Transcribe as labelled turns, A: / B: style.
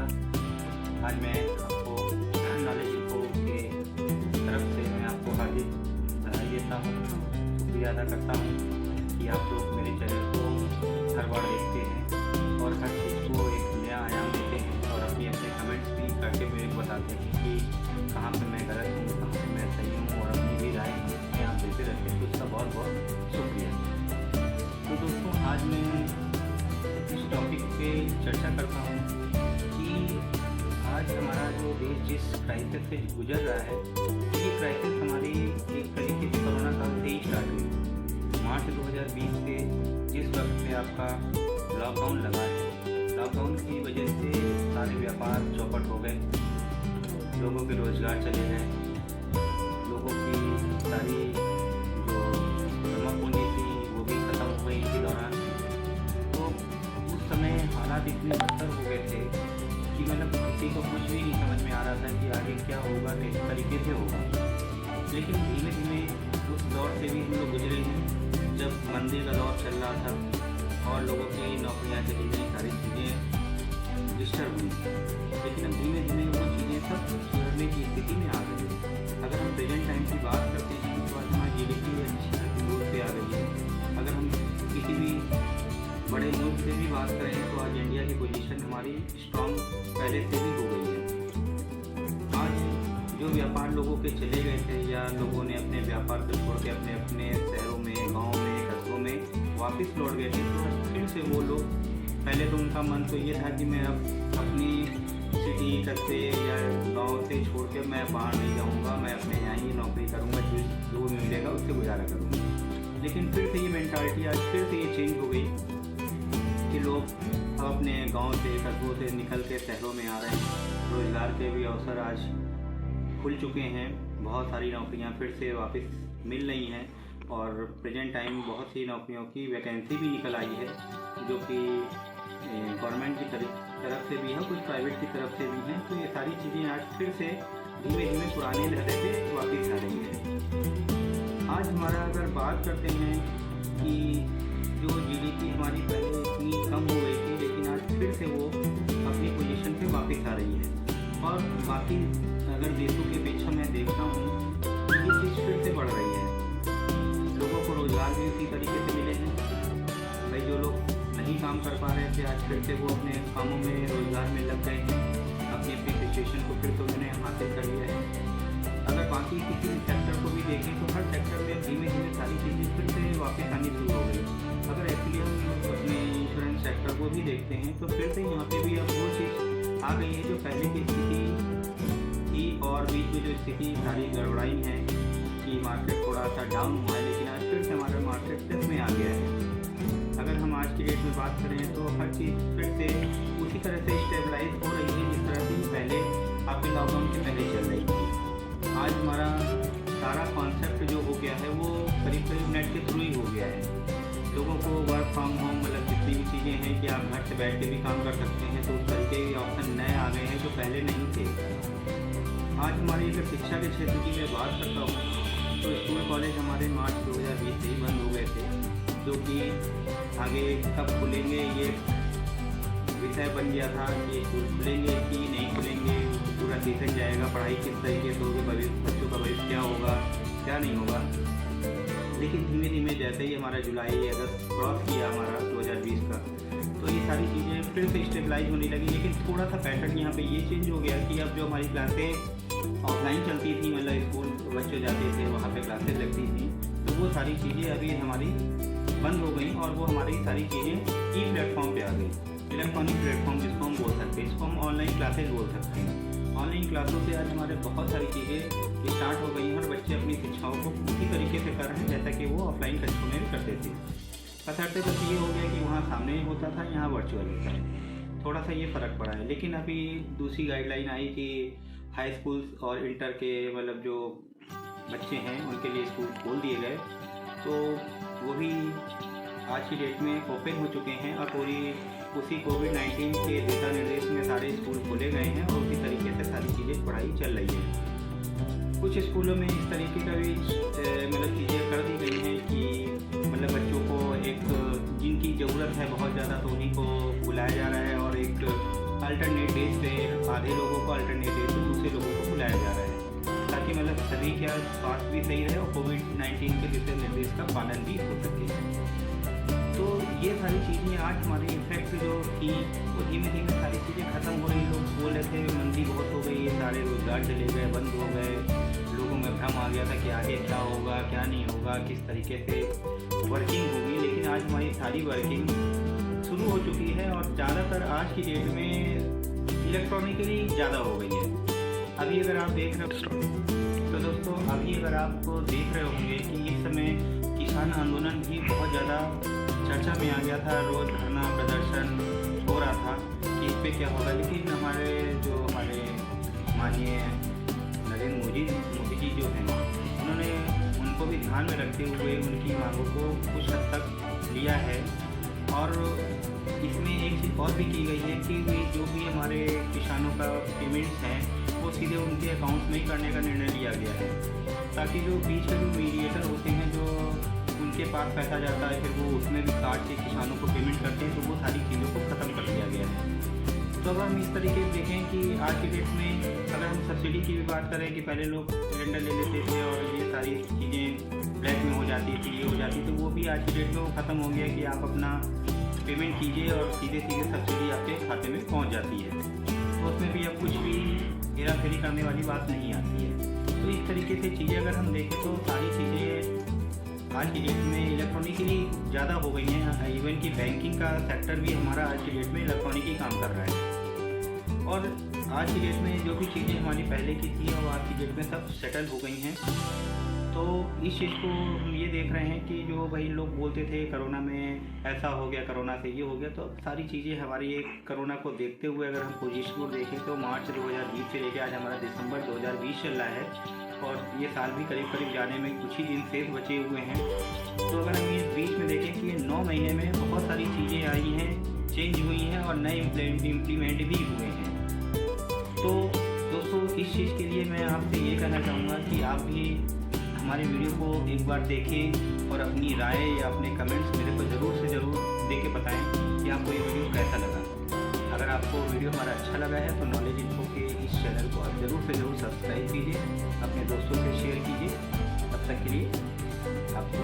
A: आज मैं आपको नॉलेज इन्फो के तरफ से मैं आपको हार्दिक बधाई देता हूँ, शुक्रिया अदा करता हूँ कि आप लोग मेरे चैनल को हर बार देखते हैं और हर चीज़ को एक नया आयाम देते हैं और अपने कमेंट्स भी करके मेरे को बताते हैं कि कहाँ पर मैं गलत हूँ, कहाँ पर मैं सही हूँ और अपनी भी राय में आप देते रहते हैं। तो उसका बहुत बहुत शुक्रिया। तो दोस्तों, आज मैं इस टॉपिक पे चर्चा करता हूँ कि आज हमारा जो देश जिस क्राइसिस से गुजर रहा है, ये क्राइसिस हमारी एक तरीके से कोरोना काल से ही स्टार्ट हुई। मार्च 2020 से जिस वक्त से आपका लॉकडाउन लगा है, लॉकडाउन की वजह से सारे व्यापार चौपट हो गए, लोगों के रोज़गार चले गए, लोगों की सारी जो जमा पूंजी थी वो भी ख़त्म हो गई इसी दौरान। तो उस समय हालात इतने बदतर हो गए थे कि मतलब किसी को कुछ भी नहीं समझ में आ रहा था कि आगे क्या होगा, किस तरीके से होगा। लेकिन धीमे धीमे उस दौर से भी हम लोग गुजरे हैं जब मंदी का दौर चल रहा था और लोगों की नौकरियां चली गई, सारी चीज़ें डिस्टर्ब हुई। लेकिन अब धीमे धीमे वो चीज़ें सब सुधरने की स्थिति में आ गई है। अगर हम प्रेजेंट टाइम की बात करते हैं तो आज हमारी GDP अच्छी ग्रोथ पे आ गई है। अगर हम किसी भी बड़े मुल्क से भी बात करें तो आज इंडिया की पोजीशन हमारी स्ट्रॉन्ग पहले से भी हो गई है। आज जो व्यापार लोगों के चले गए थे या लोगों ने अपने व्यापार को छोड़ के अपने अपने शहरों में, गाँव में, कस्बों में वापस लौट गए थे, तो फिर से वो लोग, पहले तो उनका मन तो ये था कि मैं अब अपनी सिटी, कस्बे या गाँव से छोड़ के मैं बाहर नहीं जाऊँगा, मैं अपने यहाँ ही नौकरी करूँगा, जो भी मिलेगा उससे गुजारा करूँगा। लेकिन फिर से ये मेंटालिटी आज फिर से ये चेंज हो गई कि लोग अब अपने गांव से, कस्बों से निकल के शहरों में आ रहे हैं। रोज़गार के भी अवसर आज खुल चुके हैं, बहुत सारी नौकरियां फिर से वापस मिल रही हैं और प्रेजेंट टाइम बहुत सी नौकरियों की वैकेंसी भी निकल आई है, जो कि गवर्नमेंट की तरफ से भी है, कुछ प्राइवेट की तरफ से भी हैं। तो ये सारी चीज़ें आज फिर से धीमे धीमे पुराने लहरे से वापस आ रही हैं। आज हमारा अगर बात करते हैं कि जो GDP हमारी पहले इतनी कम हो गई थी, लेकिन आज फिर से वो अपनी पोजीशन पे वापस आ रही है। और बाकी अगर देशों की अपेक्षा मैं देखता हूँ ये चीज़ फिर से बढ़ रही है। लोगों को रोज़गार भी उसी तरीके से मिले हैं। भाई जो लोग नहीं काम कर पा रहे थे, आज फिर से वो अपने कामों में, रोज़गार में लग गए हैं, अपनी अपनी सिचुएशन को फिर तो उन्होंने हासिल कर लिया है। अगर बाकी किसी सेक्टर को भी देखें तो हर सेक्टर में धीमे धीमे सारी चीज़ें फिर से वापस आनी शुरू हो गई। अगर एक्चुअली हम अपने इंश्योरेंस सेक्टर को भी देखते हैं तो फिर से यहाँ पे भी अब वो चीज़ आ गई है जो पहले की स्थिति थी और बीच में जो स्थिति सारी गड़बड़ाई है कि मार्केट थोड़ा सा डाउन हुआ है, लेकिन आज फिर से हमारा मार्केट प्लस में आ गया है। अगर हम आज की डेट में बात करें तो हर चीज़ फिर से उसी तरह से स्टेबलाइज हो रही है जिस तरह से पहले आपके लॉकडाउन से पहले चल रही थी। आज हमारा सारा कॉन्सेप्ट जो हो गया है वो करीब करीब नेट के थ्रू ही हो गया है। लोगों को वर्क फ्रॉम होम, मतलब जितनी भी चीज़ें हैं कि आप घर से बैठ के भी काम कर सकते हैं, तो उस तरीके के ऑप्शन नए आ गए हैं जो पहले नहीं थे। आज हमारी अगर शिक्षा के क्षेत्र की मैं बात करता हूँ तो स्कूल कॉलेज हमारे मार्च 2020 से ही बंद हो गए थे, जो कि आगे कब खुलेंगे ये विषय बन गया था कि स्कूल खुलेंगे कि नहीं खुलेंगे, पूरा सीजन जाएगा, पढ़ाई किस तरीके से होगी, बच्चों का भविष्य क्या होगा, क्या नहीं होगा। लेकिन धीमे धीमे जैसे ही हमारा जुलाई अगस्त क्रॉस किया हमारा 2020 का, तो ये सारी चीज़ें फिर से स्टेबलाइज होने लगी। लेकिन थोड़ा सा पैटर्न यहाँ पे ये चेंज हो गया कि अब जो हमारी क्लासें ऑफलाइन चलती थी, मतलब स्कूल बच्चे जाते थे, वहाँ पे क्लासेस लगती थी, तो वो सारी चीज़ें अभी हमारी बंद हो गई और वो हमारी सारी चीज़ें ई प्लेटफॉर्म पे आ गई। इलेक्ट्रॉनिक प्लेटफॉर्म जिसको हम बोल सकते हैं, इसको हम ऑनलाइन क्लासेज बोल सकते हैं। ऑनलाइन क्लासों से आज हमारे बहुत सारी चीज़ें स्टार्ट हो गई हैं और बच्चे अपनी शिक्षाओं को उसी तरीके से कर रहे हैं जैसा कि वो ऑफलाइन कक्षों में भी करते थे। बशर्ते बस ये हो गया कि वहाँ सामने होता था, यहाँ वर्चुअल होता है, थोड़ा सा ये फ़र्क पड़ा है। लेकिन अभी दूसरी गाइडलाइन आई कि हाई स्कूल्स और इंटर के मतलब जो बच्चे हैं उनके लिए स्कूल खोल दिए गए, तो वो भी आज की डेट में ओपन हो चुके हैं और पूरी उसी कोविड-19 के दिशा निर्देश में सारे स्कूल खोले गए हैं और उसी तरीके से सारी चीज़ें पढ़ाई चल रही है। कुछ स्कूलों में इस तरीके का भी मतलब चीज़ें कर दी गई हैं कि मतलब बच्चों को एक जिनकी ज़रूरत है बहुत ज़्यादा तो उन्हीं को बुलाया जा रहा है और एक अल्टरनेट डेज पे आधे लोगों को, अल्टरनेट डेज पे दूसरे लोगों को बुलाया जा रहा है, ताकि मतलब सभी का स्वास्थ्य भी सही रहे और कोविड-19 के दिशा निर्देश का पालन भी हो सके। तो ये सारी चीज़ें आज हमारे इफेक्ट जो थी वो धीमे धीमे सारी चीज़ें ख़त्म हो रही। लोग बोल रहे थे मंदी बहुत हो गई है, सारे रोजगार चले गए, बंद हो गए, लोगों में भ्रम आ गया था कि आगे क्या होगा क्या नहीं होगा, किस तरीके से वर्किंग होगी। लेकिन आज हमारी सारी वर्किंग शुरू हो चुकी है और ज़्यादातर आज की डेट में इलेक्ट्रॉनिकली ज़्यादा हो गई है। अभी अगर आप देख रहे हो तो दोस्तों, अभी अगर आप देख रहे होंगे कि इस समय किसान आंदोलन भी बहुत ज़्यादा चर्चा में आ गया था, रोज़ धरना प्रदर्शन हो रहा था कि इस पे क्या होगा। लेकिन हमारे माननीय नरेंद्र मोदी जी जो हैं, उन्होंने उनको भी ध्यान में रखते हुए उनकी मांगों को कुछ हद तक लिया है। और इसमें एक चीज़ और भी की गई है कि जो भी हमारे किसानों का पेमेंट्स हैं वो सीधे उनके अकाउंट में ही करने का निर्णय लिया गया है, ताकि जो बीच में जो मीडिएटर होते हैं, जो उनके पास पैसा जाता है, फिर वो उसमें भी काट के किसानों को पेमेंट करते हैं, तो वो सारी चीज़ों को ख़त्म कर दिया गया है। तो अब हम इस तरीके से देखें कि आज की डेट में अगर हम सब्सिडी की भी बात करें कि पहले लोग सिलेंडर ले लेते थे और ये सारी चीज़ें ब्लैक में हो जाती थी, ये हो जाती, तो वो भी आज की डेट में वो ख़त्म हो गया कि आप अपना पेमेंट कीजिए और सीधे सीधे सब्सिडी आपके खाते में पहुंच जाती है। तो उसमें भी अब कुछ भी हेरा फेरी करने वाली बात नहीं आती है। तो इस तरीके से चीज़ें अगर हम देखें तो सारी चीज़ें आज की डेट में इलेक्ट्रॉनिकली ज़्यादा हो गई हैं। इवन कि बैंकिंग का सेक्टर भी हमारा आज की डेट में इलेक्ट्रॉनिक ही काम कर रहा है। और आज की डेट में जो भी चीज़ें हमारी पहले की थी और आज की डेट में सब सेटल हो गई हैं। तो इस चीज़ को हम ये देख रहे हैं कि जो भाई लोग बोलते थे कोरोना में ऐसा हो गया, कोरोना से ये हो गया, तो सारी चीज़ें हमारी एक कोरोना को देखते हुए अगर हम पोजीशन को देखें तो मार्च 2020 से लेकर आज हमारा दिसंबर 2020 चल रहा है और ये साल भी करीब करीब जाने में कुछ ही दिन शेष बचे हुए हैं। तो अगर हम इस बीच में देखें कि ये 9 महीने में बहुत सारी चीज़ें आई हैं, चेंज हुई हैं और नए इम्प्लीमेंट भी हुए हैं। तो दोस्तों, इस चीज़ के लिए मैं आपसे ये कहना चाहूँगा कि आप भी हमारे वीडियो को एक बार देखें और अपनी राय या अपने कमेंट्स मेरे को ज़रूर से ज़रूर दे के बताएँ कि आपको ये वीडियो कैसा लगा। अगर आपको वीडियो हमारा अच्छा लगा है तो नॉलेज इन्फो के इस चैनल को आप ज़रूर से ज़रूर सब्सक्राइब कीजिए, अपने दोस्तों से शेयर कीजिए। तब तक के लिए आपको